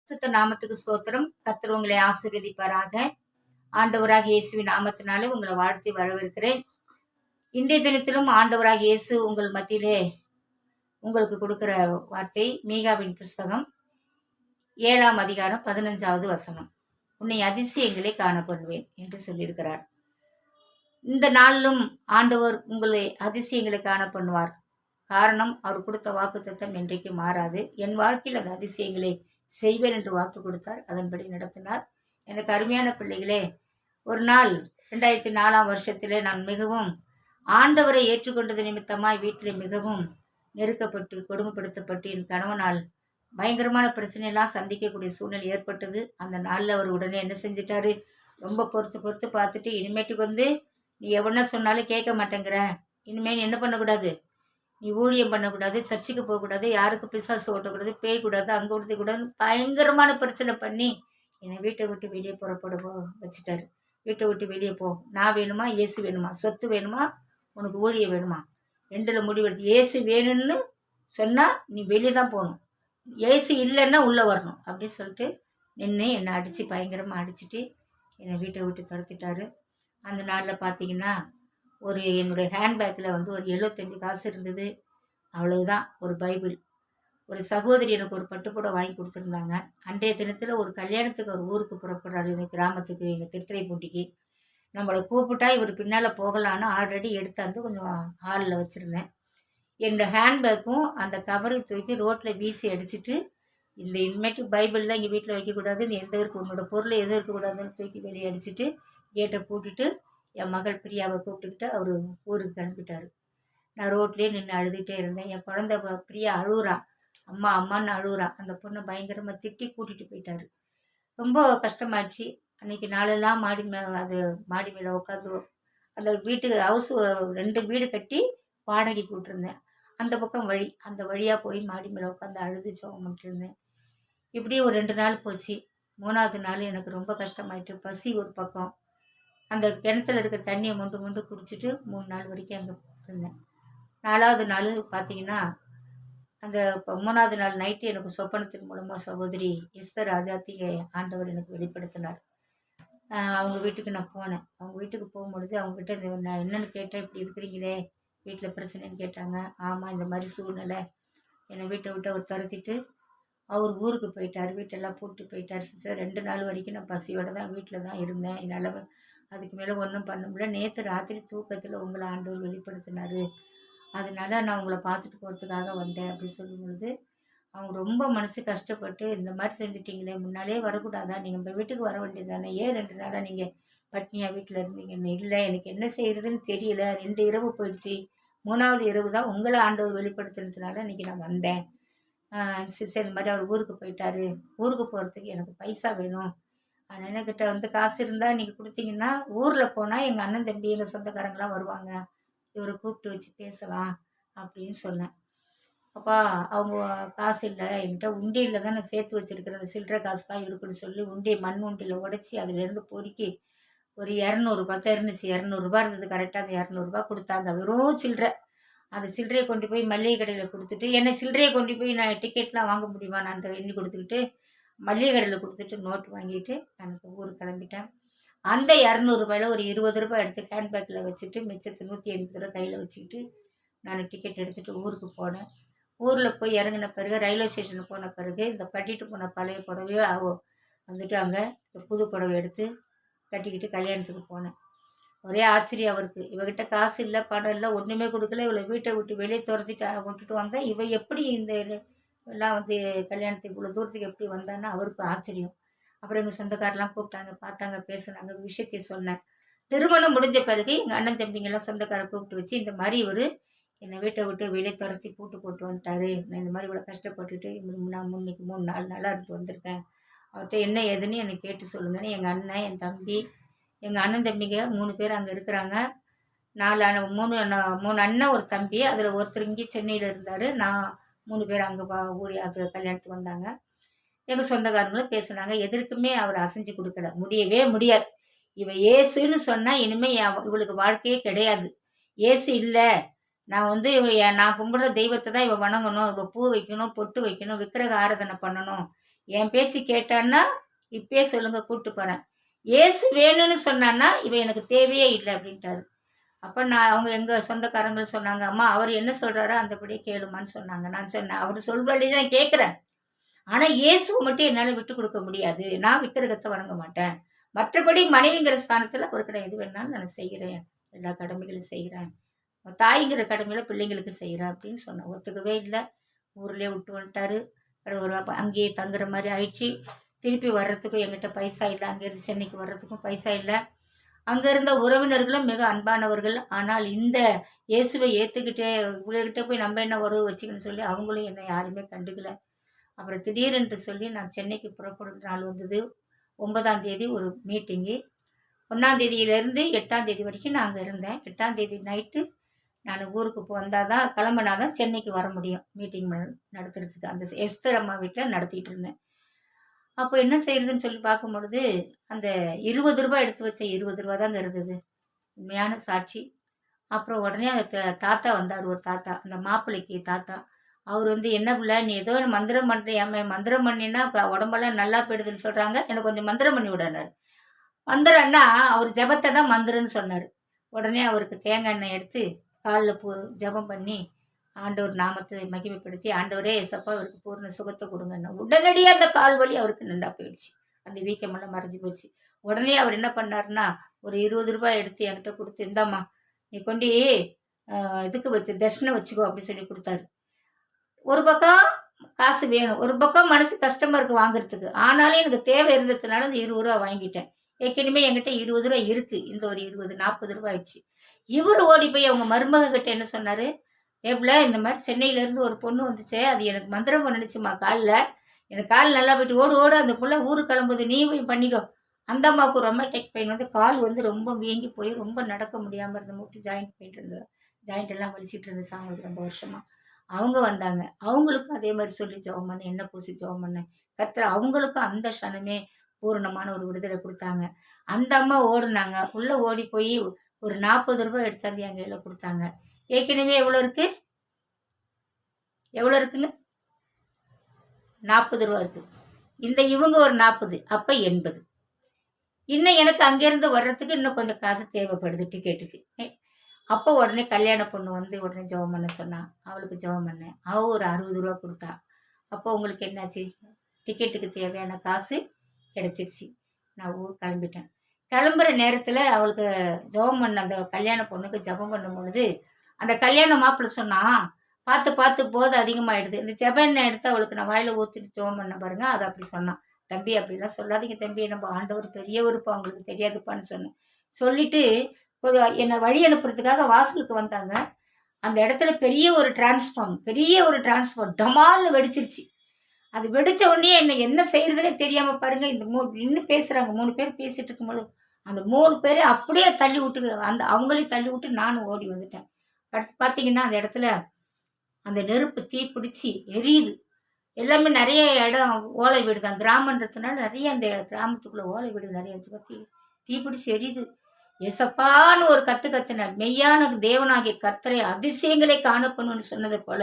சுத்த நாமத்துக்கு ஸ்தோத்திரம். கர்த்தர் உங்களை ஆசீர்வதிப்பாராக. ஆண்டவராக இயேசுவின் நாமத்தினாலே உங்களை வாழ்த்தி வரவேற்கிறேன். இன்றைய தினத்திலும் ஆண்டவராக இயேசு உங்கள் மத்தியிலே உங்களுக்கு கொடுக்கிற வார்த்தை மீகாவின் புஸ்தகம் 7ஆம் அதிகாரம் 15வது வசனம். உன்னை அதிசயங்களை காண பண்ணுவேன் என்று சொல்லியிருக்கிறார். இந்த நாளிலும் ஆண்டவர் உங்களை அதிசயங்களை காண பண்ணுவார். காரணம், அவர் கொடுத்த வாக்குத்தத்தம் என்றைக்கு மாறாது. என் வாழ்க்கையில் அந்த அதிசயங்களை செய்வேன் என்று வாக்கு கொடுத்தார். அதன்படி நடத்தினார். எனக்கு அருமையான பிள்ளைகளே, ஒரு நாள் 2004ஆம் வருஷத்திலே நான் மிகவும் ஆண்டவரை ஏற்றுக்கொண்டது நிமித்தமாய் வீட்டில் மிகவும் நெருக்கப்பட்டு கொடுமைப்படுத்தப்பட்டு என் கணவனால் பயங்கரமான பிரச்சனையெல்லாம் சந்திக்கக்கூடிய சூழ்நிலை ஏற்பட்டது. அந்த நாளில் அவர் உடனே என்ன செஞ்சிட்டாரு, ரொம்ப பொறுத்து பார்த்துட்டு, இனிமேட்டுக்கு நீ எவனா சொன்னாலும் கேட்க மாட்டேங்கிற, இனிமேல் என்ன பண்ணக்கூடாது, நீ ஊழியம் பண்ணக்கூடாது, சர்ச்சுக்கு போகக்கூடாது, யாருக்கு பிசாசு ஓட்டக்கூடாது, பேய்க்கூடாது, அங்கே கொடுத்தக்கூடாது, பயங்கரமான பிரச்சனை பண்ணி என்னை வீட்டை விட்டு வெளியே புறப்பட வச்சுட்டாரு. வீட்டை விட்டு வெளியே போ, நான் வேணுமா இயேசு வேணுமா, சொத்து வேணுமா உனக்கு ஊழியம் வேணுமா, ரெண்டில் முடிவெடுத்து இயேசு வேணும்னு சொன்னால் நீ வெளியே தான் போகணும், இயேசு இல்லைன்னா உள்ளே வரணும் அப்படின்னு சொல்லிட்டு நின்று என்னை அடித்து பயங்கரமாக அடிச்சுட்டு என்னை வீட்டை விட்டு துரத்திட்டாரு. அந்த நாளில் பார்த்தீங்கன்னா ஒரு என்னுடைய ஹேண்ட்பேக்கில் ஒரு 75 காசு இருந்தது. அவ்வளவுதான். ஒரு பைபிள், ஒரு சகோதரி எனக்கு ஒரு பட்டுப்புடவை வாங்கி கொடுத்துருந்தாங்க. அன்றைய தினத்தில் ஒரு கல்யாணத்துக்கு ஒரு ஊருக்கு புறப்படுறாரு, எங்கள் கிராமத்துக்கு, எங்கள் திருத்துறைப்பூண்டிக்கு. நம்மளை கூப்பிட்டா இவர் பின்னால் போகலான்னு ஆல்ரெடி எடுத்தாந்து கொஞ்சம் ஹாலில் வச்சுருந்தேன். என்னோடய ஹேண்ட்பேக்கும் அந்த கவரையும் தூக்கி ரோட்டில் வீசி அடிச்சுட்டு, இந்த இனிமேட்டு பைபிள்லாம் இங்கே வீட்டில் வைக்கக்கூடாது, இந்த எந்த இருக்கு உன்னோட பொருள் எதுவும் இருக்கக்கூடாதுன்னு தூக்கி வெளியே அடிச்சுட்டு கேட்டை பூட்டிட்டு என் மகள் பிரியாவை கூப்பிட்டுக்கிட்டு அவர் ஊருக்கு கிளம்பிட்டார். நான் ரோட்லேயே நின்று அழுதுகிட்டே இருந்தேன். என் குழந்தை பிரியா அழுகுறா, அம்மா அம்மான்னு அழுகுறா. அந்த பொண்ணை பயங்கரமாக திட்டி கூட்டிகிட்டு போயிட்டார். ரொம்ப கஷ்டமாச்சு. அன்றைக்கி நாளெல்லாம் மாடி மேலே உட்காந்து அந்த வீட்டுக்கு ஹவுஸ் 2 வீடு கட்டி வாடகைக்கு விட்டுருந்தேன். அந்த பக்கம் வழி, அந்த வழியாக போய் மாடி மேலே உட்காந்து அழுது ஜெபம் பண்ணிட்டுருந்தேன். இப்படியே ஒரு 2 நாள் போச்சு. 3வது நாள் எனக்கு ரொம்ப கஷ்டமாயிட்டு, பசி ஒரு பக்கம். அந்த கிணத்துல இருக்க தண்ணியை மொண்டு குடிச்சிட்டு 3 நாள் வரைக்கும் அங்கே இருந்தேன். 4வது நாள் பார்த்தீங்கன்னா, அந்த 3வது நாள் நைட்டு எனக்கு சொப்பனத்தின் மூலமாக சகோதரி எஸ்தர் ராஜாத்திகை ஆண்டவர் எனக்கு வெளிப்படுத்தினார். அவங்க வீட்டுக்கு நான் போனேன். அவங்க வீட்டுக்கு போகும்பொழுது அவங்ககிட்ட நான் என்னென்னு கேட்டேன், இப்படி இருக்கிறீங்களே, வீட்டில் பிரச்சனைன்னு கேட்டாங்க. ஆமாம், இந்த மாதிரி சூழ்நிலை, என்னை வீட்டை விட்டு அவர் துரத்திட்டு அவர் ஊருக்கு போயிட்டார். வீட்டெல்லாம் போட்டு போயிட்டார். சிஸ்டர் 2 நாள் வரைக்கும் நான் பசியோடு தான் வீட்டில் தான் இருந்தேன். என்னால் அதுக்கு மேலே ஒன்றும் பண்ண முடியல. நேற்று ராத்திரி தூக்கத்தில் உங்களை ஆண்டவர் வெளிப்படுத்தினார், அதனால நான் உங்களை பார்த்துட்டு போகிறதுக்காக வந்தேன் அப்படின்னு சொல்லும் பொழுது அவங்க ரொம்ப மனசு கஷ்டப்பட்டு, இந்த மாதிரி செஞ்சுட்டிங்களே, முன்னாலே வரக்கூடாதா, நீங்கள் நம்ம வீட்டுக்கு வர வேண்டியது தானே, ஏன் 2 நாளாக நீங்கள் பட்னியாக வீட்டில் இருந்தீங்கன்னு. இல்லை, எனக்கு என்ன செய்கிறதுன்னு தெரியல, 2 இரவு போயிடுச்சு, 3வது இரவு தான் உங்களை ஆண்டவர் வெளிப்படுத்துனதுனால இன்றைக்கி நான் வந்தேன். சிஸ்டர், இந்த மாதிரி அவர் ஊருக்கு போயிட்டாரு, ஊருக்கு போகிறதுக்கு எனக்கு பைசா வேணும், அதனால் என்கிட்ட காசு இருந்தால் நீங்கள் கொடுத்தீங்கன்னா ஊரில் போனால் எங்கள் அண்ணன் தம்பி எங்கள் சொந்தக்காரங்களாம் வருவாங்க, இவரை கூப்பிட்டு வச்சு பேசலாம் அப்படின்னு சொன்னேன். அப்பா அவங்க காசு இல்லை, என்கிட்ட உண்டியில் தான் நான் சேர்த்து வச்சுருக்கிறேன், சில்லற காசு தான் இருக்குன்னு சொல்லி மண் உண்டியில் உடச்சி அதிலேருந்து பொறுக்கி ஒரு 200 பக்கம் இருந்துச்சு, 200 இருந்தது. கரெக்டாக அந்த 200 கொடுத்தாங்க. வெறும் சில்லறை. அந்த சில்லறையை கொண்டு போய் மளிகை கடையில் கொடுத்துட்டு, என்னை சில்லறையை கொண்டு போய் நான் டிக்கெட்லாம் வாங்க முடியுமா, நான் அந்த எண்ணி கொடுத்துக்கிட்டு மளிகை கடையில் கொடுத்துட்டு நோட்டு வாங்கிட்டு நான் ஊருக்கு கிளம்பிட்டேன். அந்த 200 ஒரு 20 எடுத்து ஹேண்ட்பேக்கில் வச்சுட்டு மிச்சத்தை 180 கையில் வச்சுக்கிட்டு நான் டிக்கெட் எடுத்துகிட்டு ஊருக்கு போனேன். ஊரில் போய் இறங்கின பிறகு ரயில்வே ஸ்டேஷனுக்கு போன பிறகு இந்த கட்டிட்டு போன பழைய புடவையோ அங்கே இந்த புது புடவை எடுத்து கட்டிக்கிட்டு கல்யாணத்துக்கு போனேன். ஒரே ஆச்சரியம் அவருக்கு. இவகிட்ட காசு இல்லை, பணம் இல்லை, ஒன்றுமே கொடுக்கல, இவளை வீட்டை விட்டு வெளியே விட்டுட்டு வந்தேன், இவ எப்படி இந்த எல்லாம் கல்யாணத்துக்கு இவ்வளோ தூரத்துக்கு எப்படி வந்தான்னு அவருக்கு ஆச்சரியம். அப்புறம் எங்கள் சொந்தக்காரெலாம் கூப்பிட்டாங்க, பார்த்தாங்க, பேசுனாங்க, விஷயத்தை சொன்னேன். திருமணம் முடிஞ்ச பிறகு எங்கள் அண்ணன் தம்பிங்கெல்லாம் சொந்தக்காரை கூப்பிட்டு வச்சு, இந்த மாதிரி இவர் என்னை வீட்டை விட்டு வெளியே துரத்தி போட்டு வந்துட்டாரு, நான் இந்த மாதிரி இவ்வளோ கஷ்டப்பட்டுட்டு நான் இன்னைக்கு 3-4 நாளாக இருந்து வந்திருக்கேன், அவர்கிட்ட என்ன ஏதுன்னு என்னை கேட்டு சொல்லுங்கன்னு எங்கள் அண்ணன், என் தம்பி, எங்கள் அண்ணன் தம்பிங்க 3 பேர் அங்கே இருக்கிறாங்க. 3 அண்ணன் ஒரு தம்பி, அதில் ஒருத்தர் இங்கே சென்னையில் இருந்தார். நான் 3 பேர் அங்கே அது கல்யாணத்துக்கு வந்தாங்க. எங்கள் சொந்தக்காரங்களும் பேசுனாங்க. எதற்குமே அவர் அசைஞ்சு கொடுக்கல, முடியவே முடியாது. இவ ஏசுன்னு சொன்னால் இனிமேல் இவளுக்கு வாழ்க்கையே கிடையாது. ஏசு இல்லை, நான் நான் கும்பிடுற தெய்வத்தை தான் இவ வணங்கணும், இவ பூ வைக்கணும், பொட்டு வைக்கணும், விக்கிரக ஆராதனை பண்ணணும், என் பேச்சு கேட்டான்னா இப்பயே சொல்லுங்க, கூப்பிட்டு போகிறேன். ஏசு வேணும்னு சொன்னான்னா இவன் எனக்கு தேவையே இல்லை அப்படின்ட்டாரு. அப்போ நான் அவங்க எங்கள் சொந்தக்காரங்க சொன்னாங்க, அம்மா அவர் என்ன சொல்கிறாரோ அந்தபடியே கேளுமான்னு சொன்னாங்க. நான் சொன்னேன், அவர் சொல்வழி தான் கேட்குறேன், ஆனால் இயேசுவை மட்டும் என்னால் விட்டு கொடுக்க முடியாது. நான் விக்கிரகத்தை வணங்க மாட்டேன். மற்றபடி மனைவிங்கிற ஸ்தானத்தில் அவருக்கு நான் எது வேணாலும் நான் செய்கிறேன், எல்லா கடமைகளும் செய்கிறேன், தாய்ங்கிற கடமையில் பிள்ளைங்களுக்கு செய்கிறேன் அப்படின்னு சொன்னேன். ஒத்துக்கவே இல்லை. ஊர்லேயே விட்டு வந்துட்டாரு. ஒரு அங்கேயே தங்குற மாதிரி ஆயிடுச்சு. திருப்பி வர்றதுக்கும் எங்கிட்ட பைசா இல்லை. அங்கேருந்து சென்னைக்கு வர்றதுக்கும் பைசா இல்லை. அங்கே இருந்த உறவினர்களும் மிக அன்பானவர்கள். ஆனால் இந்த இயேசுவை ஏற்றுக்கிட்டே இவங்ககிட்ட போய் நம்ம என்ன உறவு வச்சுக்கணும்னு சொல்லி அவங்களும் என்னை யாருமே கண்டுக்கல. அப்புறம் திடீரென்று சொல்லி நான் சென்னைக்கு புறப்படுற நாள் வந்தது. 9ஆம் தேதி ஒரு மீட்டிங்கு. 1ஆம் தேதியிலேருந்து 8ஆம் தேதி வரைக்கும் நான் அங்கே இருந்தேன். 8ஆம் தேதி நைட்டு நான் ஊருக்கு வந்தால் தான், கிளம்புனா தான் சென்னைக்கு வர முடியும் மீட்டிங் நடத்துறதுக்கு. அந்த எஸ்தர் அம்மா வீட்டில் நடத்திட்டு இருந்தேன். அப்போ என்ன செய்யறதுன்னு சொல்லி பார்க்கும்பொழுது அந்த 20 ரூபாய் எடுத்து வச்ச 20 ரூபா தாங்க இருந்தது. உண்மையான சாட்சி. அப்புறம் உடனே அந்த தாத்தா வந்தார், ஒரு தாத்தா, அந்த மாப்பிள்ளைக்கு தாத்தா. அவர் வந்து, என்ன பிள்ளை நீ ஏதோ மந்திரம் பண்ணுறியாமே, மந்திரம் பண்ணினா உடம்பெல்லாம் நல்லா போயிடுதுன்னு சொல்கிறாங்க, எனக்கு கொஞ்சம் மந்திரம் பண்ணி விடனார். மந்திரம்னா அவர் ஜபத்தை தான் மந்திரன்னு சொன்னார். உடனே அவருக்கு தேங்காய் எண்ணெய் எடுத்து காலில் ஜபம் பண்ணி ஆண்டவர் நாமத்தை மகிமைப்படுத்தி, ஆண்டவரே ஏசப்பா அவருக்கு பூர்ண சுகத்தை கொடுங்கன்னு உடனடியாக அந்த கால் வலி அவருக்கு நின்றா போயிடுச்சு. அந்த வீக்கமெல்லாம் மறைஞ்சி போச்சு. உடனே அவர் என்ன பண்ணாருன்னா, ஒரு 20 ரூபாய் எடுத்து என்கிட்ட கொடுத்து, இந்தாம்மா நீ கொண்டு இதுக்கு வச்சு தர்ஷனை வச்சுக்கோ அப்படி சொல்லி கொடுத்தாரு. ஒரு பக்கம் காசு வேணும், ஒரு பக்கம் மனசு கஷ்டமாக இருக்குது வாங்குறதுக்கு. ஆனாலும் எனக்கு தேவை இருந்ததுனால அந்த 20 ரூபா வாங்கிட்டேன். ஏற்கனவே என்கிட்ட 20 ரூபா இருக்குது. இந்த ஒரு 20 40 ரூபா ஆயிடுச்சு. இவர் ஓடி போய் அவங்க மருமக கிட்ட என்ன சொன்னார், ஏப்ல இந்த மாதிரி சென்னையிலேருந்து ஒரு பொண்ணு வந்துச்சே, அது எனக்கு மந்திரம் பண்ணிச்சுமா காலில், எனக்கு கால் நல்லா போயிட்டு ஓடு ஓடு அந்த பிள்ளை ஊருக்கு கிளம்புது, நீ போய் பண்ணிக்கோ. அந்த அம்மாவுக்கு ரொமேட்டிக் பெயின் வந்து கால் வந்து ரொம்ப வீங்கி போய் ரொம்ப நடக்க முடியாமல் இருந்த, மூட்டு ஜாயிண்ட் பெயின் இருந்தது, ஜாயிண்ட் எல்லாம் வலிச்சிட்டு இருந்துச்சு அவங்களுக்கு ரொம்ப வருஷமாக. அவங்க வந்தாங்க, அவங்களுக்கும் அதே மாதிரி சொல்லி ஜெபம் பண்ணேன், எண்ணெய் பூசி ஜெபம் பண்ணேன். கர்த்தர் அவங்களுக்கும் அந்த க்ஷணமே பூரணமான ஒரு விடுதலை கொடுத்தாங்க. அந்த அம்மா ஓடுனாங்க, உள்ளே ஓடி போய் ஒரு 40 ரூபாய் எடுத்தாந்து என் கையில் கொடுத்தாங்க. ஏற்கனவே எவ்வளோ இருக்குது, எவ்வளோ இருக்குங்க, 40 ரூபா இருக்குது. இந்த இவங்க ஒரு 40, அப்போ 80. இன்னும் எனக்கு அங்கேருந்து வர்றதுக்கு இன்னும் கொஞ்சம் காசு தேவைப்படுது டிக்கெட்டுக்கு. அப்போ உடனே கல்யாண பொண்ணு வந்து உடனே ஜெபம் பண்ண சொன்னான். அவளுக்கு ஜெபம் பண்ணேன். அவள் ஒரு 60 ரூபா கொடுத்தா. அப்போ உங்களுக்கு என்னாச்சு, டிக்கெட்டுக்கு தேவையான காசு கிடச்சிருச்சு. நான் ஊர் கிளம்பிட்டேன். கிளம்புற நேரத்தில் அவளுக்கு ஜெபம் பண்ண அந்த கல்யாண பொண்ணுக்கு ஜெபம் பண்ணும் பொழுது அந்த கல்யாண மாப்பிள்ளை சொன்னான், பார்த்து பார்த்து போது அதிகமாகிடுது, இந்த ஜெப எண்ணெய் எடுத்து அவளுக்கு நான் வாயில் ஊற்றிட்டு ஜெபம் பண்ண பாருங்க. அதை அப்படி சொன்னான். தம்பி அப்படிலாம் சொல்லாதீங்க தம்பி, நம்ம ஆண்டவர் பெரியவருப்பா, அவங்களுக்கு தெரியாதுப்பான்னு சொன்னேன். சொல்லிவிட்டு என்னை வழி அனுப்புறதுக்காக வாசலுக்கு வந்தாங்க. அந்த இடத்துல பெரிய ஒரு டிரான்ஸ்ஃபார்ம் டமால்னு வெடிச்சிருச்சு. அது வெடித்த உடனே என்ன செய்கிறதுனே தெரியாமல் பாருங்கள், இந்த இன்னும் பேசுகிறாங்க, 3 பேர் பேசிகிட்டு இருக்கும்போது அந்த 3 பேரை அப்படியே தள்ளி விட்டு, அவங்களையும் தள்ளி விட்டு நானும் ஓடி வந்துட்டேன். அடுத்து பார்த்தீங்கன்னா அந்த இடத்துல அந்த நெருப்பு தீ பிடிச்சி எரியுது. எல்லாமே நிறைய இடம் ஓலை வீடு தான், கிராமன்றதுனால நிறைய அந்த கிராமத்துக்குள்ளே ஓலை வீடு நிறைய இருந்துச்சு. பற்றி தீ பிடிச்சி எரியுது. எசப்பான்னு ஒரு கத்துன மெய்யான தேவனாகிய கர்த்தரை அதிசயங்களை காணப்பண்ணுன்னு சொன்னதை போல,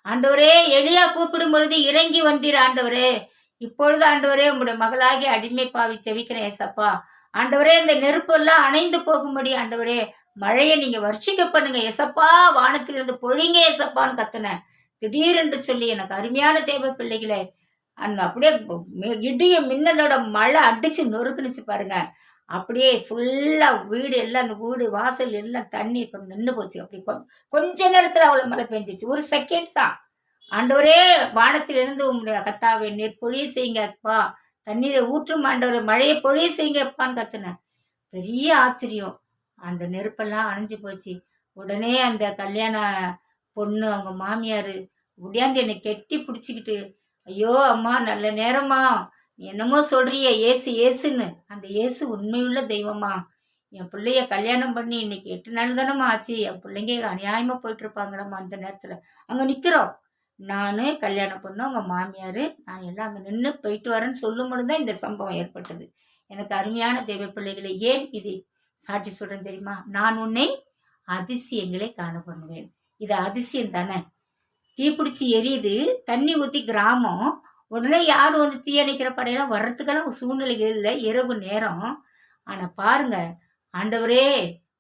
ஆண்டவரே எலியா கூப்பிடும் பொழுது இறங்கி வந்தீர் ஆண்டவரே, இப்பொழுது ஆண்டவரே உங்களுடைய மகளாகி அடிமை பாவி செவிக்கிறேன் ஏசப்பா. ஆண்டவரே இந்த நெருப்பெல்லாம் அணைந்து போகும்படி ஆண்டவரே மழையை நீங்க வர்ஷிக்க பண்ணுங்க ஏசப்பா, வானத்திலிருந்து பொழிங்க ஏசப்பான்னு கத்துனேன். திடீரென்று சொல்லி எனக்கு அருமையான தேவ பிள்ளைகளே, அந்த அப்படியே இடிய மின்னலோட மழை அடிச்சு நொறுக்குனுச்சு பாருங்க. அப்படியே ஃபுல்லாக வீடு எல்லாம், அந்த வீடு வாசல் எல்லாம் தண்ணி நின்று போச்சு. அப்படி கொஞ்ச நேரத்தில் அவ்வளோ மழை பெஞ்சிச்சு, ஒரு செகண்ட் தான். ஆண்டவரே வானத்திலிருந்து உங்களுடைய கத்தாவை நீர் பொழிய செய்யுங்கப்பா, தண்ணீரை ஊற்றும் ஆண்டவரை, மழையை பொழிய செய்யுங்கப்பான்னு கத்துனேன். பெரிய ஆச்சரியம், அந்த நெருப்பெல்லாம் அணைஞ்சு போச்சு. உடனே அந்த கல்யாண பொண்ணு அவங்க மாமியார் உடையாந்து என்னை கெட்டி பிடிச்சிக்கிட்டு, ஐயோ அம்மா நல்ல நேரம்மா, என்னமோ சொல்றிய ஏசு ஏசுன்னு, அந்த ஏசு உண்மையுள்ள தெய்வமா, என் பிள்ளைய கல்யாணம் பண்ணி இன்னைக்கு 8 நாள் தானம்மா ஆச்சு, என் பிள்ளைங்க அநியாயமாக போயிட்டு இருப்பாங்களம்மா. அந்த நேரத்தில் அங்கே நிற்கிறோம், நான் கல்யாணம் பண்ணோம், அவங்க மாமியார், நான் எல்லாம் அங்கே நின்று போயிட்டு வரேன்னு சொல்லும் பொழுது தான் இந்த சம்பவம் ஏற்பட்டது. எனக்கு அருமையான தெய்வ பிள்ளைகளை, ஏன் இது சாட்சி சொல்கிறேன்னு தெரியுமா, நான் உன்னை அதிசயங்களை காண பண்ணுவேன். இது அதிசயம் தானே. தீப்பிடிச்சி எரியுது, தண்ணி ஊற்றி கிராமம், உடனே யாரும் வந்து தீயணைக்கிற படையெல்லாம் வர்றதுக்கெல்லாம் சூழ்நிலைகள் இல்லை, இரவு நேரம். ஆனால் பாருங்க, ஆண்டவரே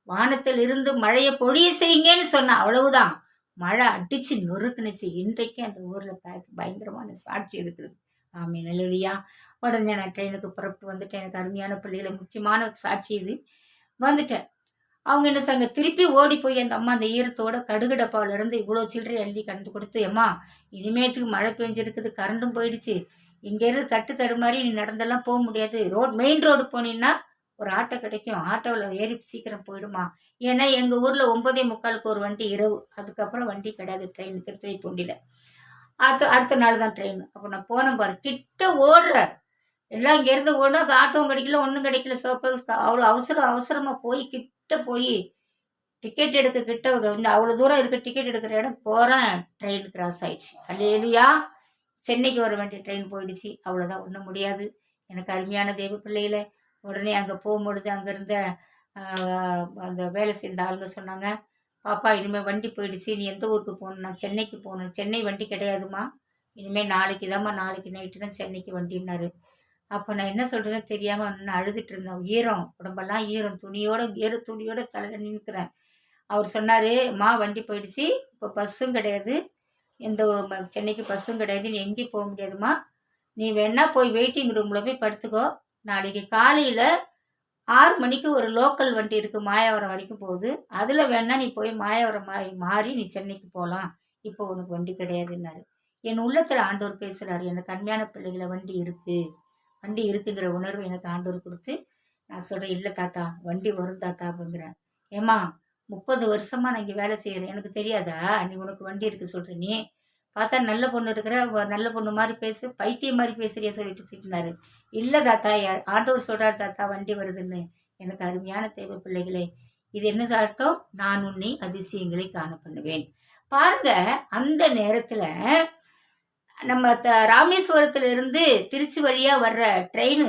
வானத்தில் இருந்து மழையை பொழிய செய்யுங்கன்னு சொன்ன அவ்வளவுதான், மழை அடிச்சு நொறுக்குனுச்சு. இன்றைக்கு அந்த ஊரில் பயங்கரமான சாட்சி இருக்குது. ஆமீன், அல்லேலூயா. உடனே நான் ட்ரெயினுக்கு புறப்பட்டு வந்துட்டேன். எனக்கு அருமையான பிள்ளைகளை, முக்கியமான சாட்சி இது. வந்துட்டேன். அவங்க என்ன சாங்க திருப்பி ஓடி போய் அந்த அம்மா அந்த ஈரத்தோட கடுகு டப்பாவில் இருந்து இவ்வளோ சில்லறை அள்ளி கண்டு கொடுத்து, அம்மா இனிமேட்டுக்கு மழை பெஞ்சிருக்குது, கரண்டும் போயிடுச்சு, இங்கேருந்து தட்டு மாதிரி நீ நடந்தெல்லாம் போக முடியாது, மெயின் ரோடு போனீங்கன்னா ஒரு ஆட்டோ கிடைக்கும், ஆட்டோவில் ஏறி சீக்கிரம் போயிடுமா. ஏன்னா எங்கள் ஊரில் 9:45 ஒரு வண்டி இரவு, அதுக்கப்புறம் வண்டி கிடையாது ட்ரெயின் திருத்துறைப்பூண்டியில். அடுத்த நாள் தான் ட்ரெயின். அப்போ நான் போனேன் பாரு, கிட்ட ஓடுற எல்லாம் இங்கேருந்து ஓட, ஆட்டோவும் கிடைக்கல, ஒன்றும் கிடைக்கல. அவ்வளோ அவசரமாக போய் கிட்ட போய் டிக்கெட் எடுக்க கிட்ட வந்து அவ்வளோ தூரம் இருக்க டிக்கெட் எடுக்கிற இடம் போகிறேன், ட்ரெயின் கிராஸ் ஆயிடுச்சு. அல்லேலூயா. சென்னைக்கு வர வேண்டிய ட்ரெயின் போயிடுச்சு. அவ்வளோதான், ஒன்றும் முடியாது. எனக்கு அருமையான தேவ பிள்ளைகளை, உடனே அங்கே போகும்பொழுது அங்கே இருந்த அந்த வேலை செய்த ஆளுங்க சொன்னாங்க, பாப்பா இனிமேல் வண்டி போயிடுச்சு, நீ எந்த ஊருக்கு போகணும்? நான் சென்னைக்கு போகணும். சென்னை வண்டி கிடையாதுமா, இனிமேல் நாளைக்கு நாளைக்கு நைட்டு தான் சென்னைக்கு வண்டின்னாரு. அப்போ நான் என்ன சொல்கிறேன்னு தெரியாமல் நான் அழுதுட்டு இருந்தேன். ஈரம், உடம்பெல்லாம் ஈரம், துணியோட தலையில் நிற்கிறேன். அவர் சொன்னார், அம்மா வண்டி போயிடுச்சு, இப்போ பஸ்ஸும் கிடையாது, எந்த சென்னைக்கு பஸ்ஸும் கிடையாது, நீ எங்கேயும் போக முடியாதுமா, நீ வேணா போய் வெயிட்டிங் ரூமில் போய் படுத்துக்கோ, நாளைக்கு காலையில் 6 மணிக்கு ஒரு லோக்கல் வண்டி இருக்குது, மாயாவரம் வரைக்கும் போகுது, அதில் வேணா நீ போய் மாயாவரம் மாறி நீ சென்னைக்கு போகலாம், இப்போ உனக்கு வண்டி கிடையாதுன்னாரு. என் உள்ளத்தில் ஆண்டவர் பேசுகிறாரு, எனக்கு அருமையான பிள்ளைகளை, வண்டி இருக்குங்கிற உணர்வு எனக்கு ஆண்டவர் கொடுத்து, நான் சொல்கிறேன், இல்லை தாத்தா வண்டி வரும் தாத்தா அப்படிங்கிறேன். ஏம்மா 30 வருஷமாக நான் இங்கே வேலை செய்கிறேன், எனக்கு தெரியாதா நீ உனக்கு வண்டி இருக்குது சொல்கிற, நீ பார்த்தா நல்ல பொண்ணு இருக்கிற, நல்ல பொண்ணு மாதிரி பேசு, பைத்தியம் மாதிரி பேசுறியா சொல்லிட்டு திட்டினாரு. இல்லை தாத்தா, ஆண்டவர் சொல்கிறார் தாத்தா வண்டி வருதுன்னு. எனக்கு அருமையான தேவ பிள்ளைகளே, இது என்ன அர்த்தம்? நான் உன்னை அதிசயங்களை காண பண்ணுவேன். பாருங்க, அந்த நேரத்தில் நம்ம ராமேஸ்வரத்துல இருந்து திருச்சி வழியாக வர்ற ட்ரெயின்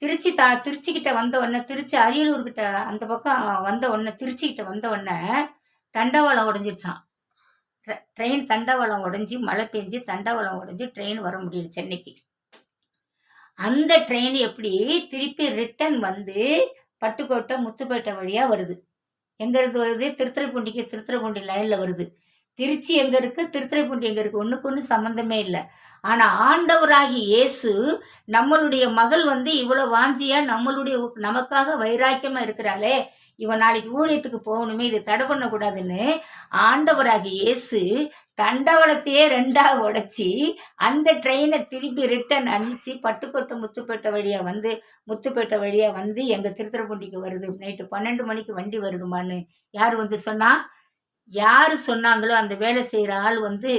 திருச்சிக்கிட்ட வந்த உடனே, திருச்சி அரியலூர்கிட்ட அந்த பக்கம் வந்த உடனே, திருச்சிக்கிட்ட வந்த உடனே தண்டவாளம் உடஞ்சிருச்சான். ட்ரெயின் தண்டவாளம் உடஞ்சி, மழை பெஞ்சு தண்டவாளம் உடஞ்சி ட்ரெயின் வர முடியல சென்னைக்கு. அந்த ட்ரெயின் எப்படி திருப்பி ரிட்டன் வந்து பட்டுக்கோட்டை முத்துப்பேட்டை வழியாக வருது. எங்கேருந்து வருது? திருத்துறைப்பூண்டி லைனில் வருது. திருச்சி எங்கே இருக்குது, திருத்துறைப்பூண்டி எங்கே இருக்குது, ஒன்றுக்கு ஒன்று சம்மந்தமே இல்லை. ஆனால் ஆண்டவராகி இயேசு நம்மளுடைய மகள் வந்து இவ்வளோ வாஞ்சியாக நமக்காக வைராக்கியமாக இருக்கிறாளே, இவன் நாளைக்கு ஊழியத்துக்கு போகணுமே, இது தடை பண்ணக்கூடாதுன்னு ஆண்டவராகி இயேசு தண்டவளத்தையே 2ஆக உடைச்சி அந்த ட்ரெயினை திருப்பி ரிட்டன் அனுப்பிச்சு பட்டுக்கோட்டை முத்துப்பேட்டை வழியாக வந்து எங்கள் திருத்துறைப்பூண்டிக்கு வருது. நைட்டு 12 மணிக்கு வண்டி வருதுமான்னு யார் வந்து சொன்னா? யார் சொன்னாங்களோ அந்த வேலை செய்கிற ஆள் வந்து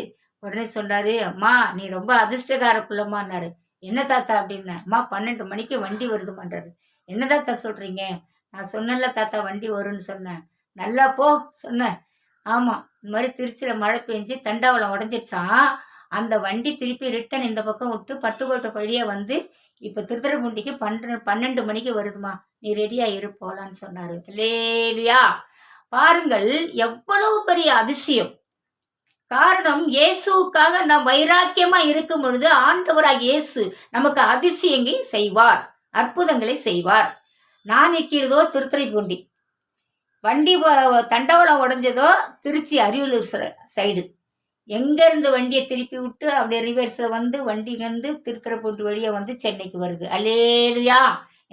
உடனே சொன்னாரு, அம்மா நீ ரொம்ப அதிர்ஷ்டகார பிள்ளைமான்னாரு. என்ன தாத்தா அப்படின்னேன். அம்மா 12 மணிக்கு வண்டி வருதுமான்றாரு. என்ன தாத்தா சொல்கிறீங்க? நான் சொன்னேன்ல தாத்தா வண்டி வரும்னு சொன்னேன். நல்லா போ சொன்னேன். ஆமாம், இந்த மாதிரி திருச்சியில் மழை பெஞ்சு தண்டவாளம் உடஞ்சிடுச்சான், அந்த வண்டி திருப்பி ரிட்டன் இந்த பக்கம் விட்டு பட்டுக்கோட்டை வழியாக வந்து இப்போ திருத்துறைப்பூண்டிக்கு 12 மணிக்கு வருதுமா, நீ ரெடியாக இரு போகலான்னு சொன்னார். இல்லையா? பாருங்கள் எவ்வளவு பெரிய அதிசயம். காரணம், இயேசுக்காக நாம் வைராக்கியமா இருக்கும் பொழுது ஆண்டவராக இயேசு நமக்கு அதிசயங்களை செய்வார், அற்புதங்களை செய்வார். நான் நிற்கிறதோ திருத்துறைப்பூண்டி, வண்டி தண்டவாளம் உடஞ்சதோ திருச்சி அரியலூர் சைடு. எங்கேருந்து வண்டியை திருப்பி விட்டு அப்படியே ரிவர்ஸில் வந்து வண்டி வந்து திருத்துறைப்பூண்டி வழியாக வந்து சென்னைக்கு வருது. அல்லேலூயா.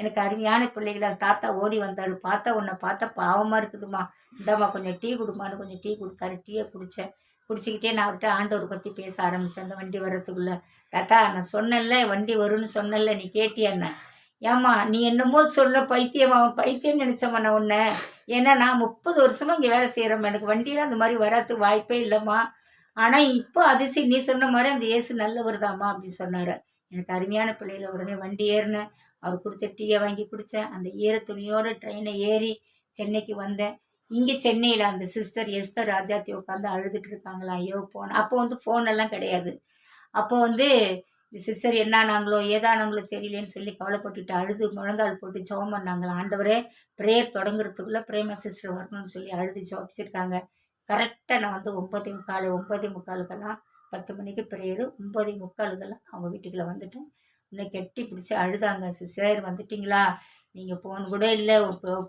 எனக்கு அருமையான பிள்ளைகளை, தாத்தா ஓடி வந்தார். உன்னை பார்த்தா பாவமாக இருக்குதுமா, இந்தாம்மா கொஞ்சம் டீ கொடுமான்னு கொஞ்சம் டீ கொடுத்தாரு. டீயை குடிச்சிக்கிட்டே நான் அவர்கிட்ட ஆண்டவர் பற்றி பேச ஆரம்பித்தேன். அந்த வண்டி வர்றதுக்குள்ளே, தாத்தா நான் சொன்னேன்ல வண்டி வரும்னு சொன்னேன்ல, நீ கேட்டியாண்ண? ஏம்மா நீ என்னமோ சொல்ல பைத்தியம் நினச்சம்மா நான் உன்னை. ஏன்னா நான் 30 வருஷமாக இங்கே வேலை செய்கிறேம்மா, எனக்கு வண்டியில் அந்த மாதிரி வராதுக்கு வாய்ப்பே இல்லைம்மா. ஆனால் இப்போ அதிசயம் நீ சொன்ன மாதிரி அந்த இயேசு நல்லவர் தாம்மா அப்படின்னு சொன்னார். எனக்கு அருமையான பிள்ளைகளை, உடனே வண்டி ஏறினேன். அவர் கொடுத்த டீயை வாங்கி குடித்தேன். அந்த ஈர துணியோடு ட்ரெயினை ஏறி சென்னைக்கு வந்தேன். இங்கே சென்னையில் அந்த சிஸ்டர் எஸ்தர் ராஜாத்தி உட்காந்து அழுதுட்டு இருக்காங்களா. ஐயோ போனேன். அப்போ வந்து ஃபோனெல்லாம் கிடையாது. அப்போ வந்து இந்த சிஸ்டர் என்னானாங்களோ ஏதானாங்களோ தெரியலேன்னு சொல்லி கவலைப்பட்டுட்டு அழுது முழங்கால் போட்டு ஜெபம் பண்ணாங்களா. ஆண்டவரே ப்ரேயர் தொடங்குறதுக்குள்ளே பிரேமா சிஸ்டர் வரணும்னு சொல்லி அழுது ஜெபிச்சிருக்காங்க. கரெக்டாக நான் வந்து 9:45 9:45க்கெல்லாம் 10 மணிக்கு ப்ரேயரு, 9:45 அவங்க வீட்டுக்குள்ளே வந்துட்டேன். இன்னும் கெட்டி பிடிச்சி அழுதாங்க. சிஸ்டர் வந்துட்டிங்களா, நீங்கள் ஃபோன் கூட இல்லை,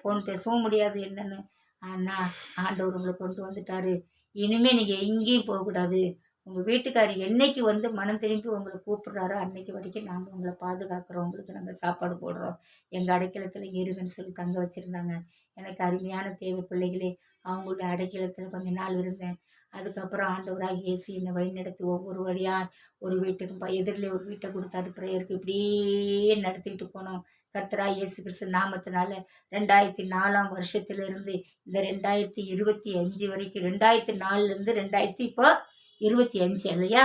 ஃபோன் பேசவும் முடியாது என்னன்னு. அண்ணா ஆண்டவர் உங்களை கொண்டு வந்துட்டாரு, இனிமேல் நீங்கள் எங்கேயும் போகக்கூடாது. உங்கள் வீட்டுக்காரர் என்னைக்கு வந்து மனம் திரும்பி உங்களை கூப்பிட்றாரோ அன்னைக்கு வரைக்கும் நாங்கள் உங்களை பாதுகாக்கிறோம், உங்களுக்கு நாங்கள் சாப்பாடு போடுறோம், எங்கள் அடைக்கலத்தில் இருங்கன்னு சொல்லி தங்க வச்சுருந்தாங்க. எனக்கு அருமையான தேவை பிள்ளைகளே, அவங்களுடைய அடைக்கலத்தில் கொஞ்ச நாள் இருந்தேன். அதுக்கப்புறம் ஆண்டவராக இயேசு என்னை வழிநடத்தி ஒவ்வொரு வழியாக ஒரு வீட்டுக்கு எதிரிலே ஒரு வீட்டை கொடுத்தாரு ப்ரேயருக்கு. இப்படியே நடத்திக்கிட்டு போனோம். கர்த்தராகிய இயேசு கிறிஸ்து நாமத்தினால 2004 வருஷத்திலிருந்து இந்த 2025 வரைக்கும், 2004லேருந்து 2000 இப்போ 25 இல்லையா,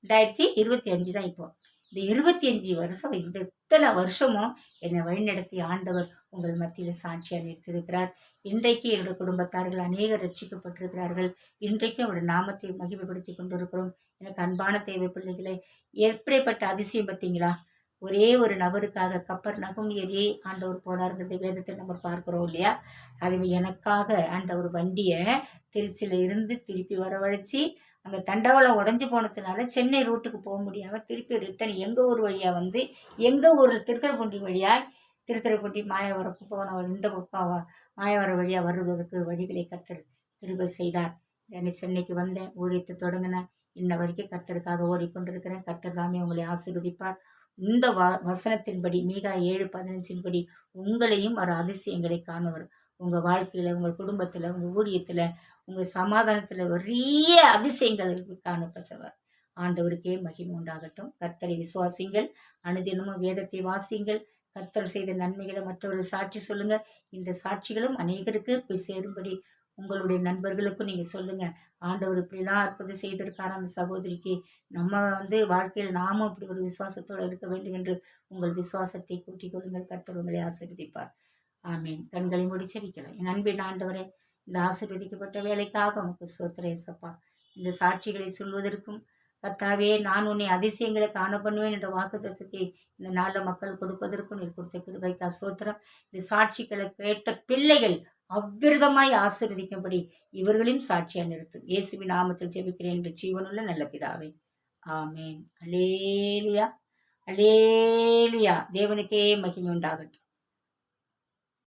2025 தான் இப்போ. இந்த 25 வருஷம், இந்த இத்தனை வருஷமும் என்னை வழிநடத்தி ஆண்டவர் உங்கள் மத்தியில் சாட்சியாக நிறுத்தியிருக்கிறார். இன்றைக்கு என்னுடைய குடும்பத்தார்கள் அநேகர் ரட்சிக்கப்பட்டிருக்கிறார்கள். இன்றைக்கும் அவருடைய நாமத்தை மகிமைப்படுத்தி கொண்டிருக்கிறோம். எனக்கு அன்பான தேவை பிள்ளைகளை, எப்படிப்பட்ட அதிசயம் பார்த்தீங்களா? ஒரே ஒரு நபருக்காக கப்பர்நகும் ஏறி ஆண்டவர் போனாருங்கிறது வேதத்தை நம்ம பார்க்குறோம் இல்லையா? அது எனக்காக ஆண்டவர் வண்டியை திருச்சியில் இருந்து திருப்பி வரவழைச்சி, அங்கே தண்டவாளம் உடஞ்சி போனதுனால சென்னை ரூட்டுக்கு போக முடியாமல் திருப்பி ரிட்டன் எங்கள் ஊர் வழியாக வந்து, எங்கள் ஊரில் திருத்துறைப்பூண்டி வழியாக, திருத்துறைப்பூண்டி மாயவரம் போன இந்த பக்கம் மாயவரம் வழியாக வருவதற்கு வழிகளை கர்த்தர் கிருபை செய்தார். சென்னைக்கு வந்தேன், ஊழியத்தை தொடங்கினேன். இன்ன வரைக்கும் கர்த்தருக்காக ஓடிக்கொண்டிருக்கிறேன். கர்த்தர் தாமே உங்களை ஆசீர்வதிப்பார். இந்த வசனத்தின்படி மீகா 7:15 உங்களையும் ஒரு அதிசயங்களை காணுவர். உங்கள் வாழ்க்கையில், உங்கள் குடும்பத்தில், உங்கள் ஊழியத்தில், உங்கள் சமாதானத்தில் பெரிய அதிசயங்கள் காணப்பட்டவர். ஆண்டவருக்கே மகிமை உண்டாகட்டும். கர்த்தரை விசுவாசிங்கள், அனுதினமும் வேதத்தை வாசிங்கள், கர்த்தர் செய்த நன்மைகளை மற்றவர்கள் சாட்சி சொல்லுங்க. இந்த சாட்சிகளும் அநேகருக்கு போய் சேரும்படி உங்களுடைய நண்பர்களுக்கும் நீங்கள் சொல்லுங்கள். ஆண்டவர் இப்படிலாம் அற்புதம் செய்திருக்காரு அந்த சகோதரிக்கு, நம்ம வந்து வாழ்க்கையில் நாமும் இப்படி ஒரு விசுவாசத்தோடு இருக்க வேண்டும் என்று உங்கள் விசுவாசத்தை கூட்டிக் கொள்ளுங்கள். கர்த்தர் உங்களை ஆசீர்வதிப்பார். ஆமீன். கண்களை மூடி ஜெபிக்கலாம். என் அன்பின் ஆண்டவரே, இந்த ஆசீர்வதிக்கப்பட்ட வேலைக்காக உமக்கு ஸ்தோத்திரம் இயேசப்பா. இந்த சாட்சிகளை சொல்வதற்கும் கர்த்தாவே, நான் உன்னை அதிசயங்களை காண பண்ணுவேன் என்ற வாக்குத்தத்தத்தை இந்த நாளில் மக்கள் கொடுப்பதற்கும் நீர் கொடுத்த கிருபைக்கா ஸ்தோத்திரம். இந்த சாட்சிகளை கேட்ட பிள்ளைகள் அவ்விரதமாய் ஆசீர்வதிக்கும்படி இவர்களையும் சாட்சியா நிறுத்தும். இயேசுவின் நாமத்தில் ஜெபிக்கிறேன் என்று ஜீவனுள்ள நல்ல பிதாவே, ஆமேன். அல்லேலுயா, அல்லேலுயா. தேவனுக்கே மகிமை உண்டாகட்டும்.